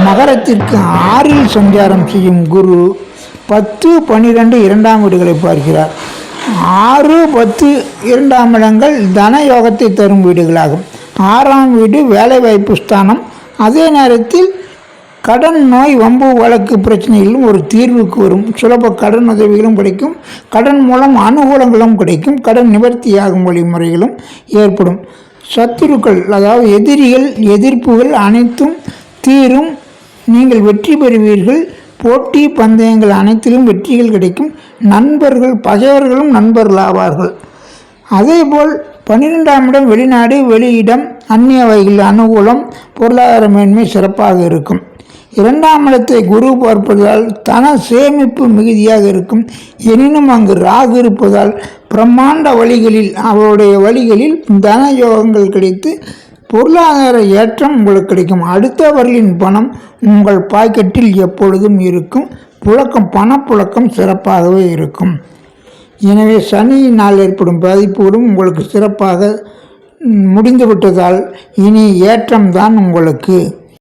மகரத்திற்கு 6இல் சஞ்சாரம் செய்யும் குரு 10, 12 2ஆம் வீடுகளை பார்க்கிறார். 6, 10 2ஆம் இடங்கள் தன யோகத்தை தரும் வீடுகளாகும். 6ஆம் வீடு வேலைவாய்ப்பு ஸ்தானம். அதே நேரத்தில் கடன், நோய், வம்பு, வழக்கு பிரச்சனைகளும் ஒரு தீர்வுக்கு வரும். சுலப கடன் உதவிகளும் கிடைக்கும். கடன் மூலம் அனுகூலங்களும் கிடைக்கும். கடன் நிவர்த்தியாகும் வழிமுறைகளும் ஏற்படும். சத்துருக்கள், அதாவது எதிரிகள், எதிர்ப்புகள் அனைத்தும் தீரும். நீங்கள் வெற்றி பெறுவீர்கள். போட்டி பந்தயங்கள் அனைத்திலும் வெற்றிகள் கிடைக்கும். நண்பர்கள், பகைவர்களும் நண்பர்கள் ஆவார்கள். அதேபோல் 12ஆம் இடம் வெளிநாடு, வெளியிடம், அந்நிய வகையில் அனுகூலம், பொருளாதார மேன்மை சிறப்பாக இருக்கும். 2ஆம் இடத்தை குரு பார்ப்பதால் தன சேமிப்பு மிகுதியாக இருக்கும். எனினும் அங்கு ராகு இருப்பதால் பிரம்மாண்ட வழிகளில், அவருடைய வழிகளில் தன யோகங்கள் கிடைத்து பொருளாதார ஏற்றம் உங்களுக்கு கிடைக்கும். அடுத்தவர்களின் பணம் உங்கள் பாக்கெட்டில் எப்பொழுதும் இருக்கும். பணப்புழக்கம் சிறப்பாகவே இருக்கும். எனவே சனியினால் ஏற்படும் பாதிப்புகளும் உங்களுக்கு சிறப்பாக முடிந்துவிட்டதால் இனி ஏற்றம்தான் உங்களுக்கு.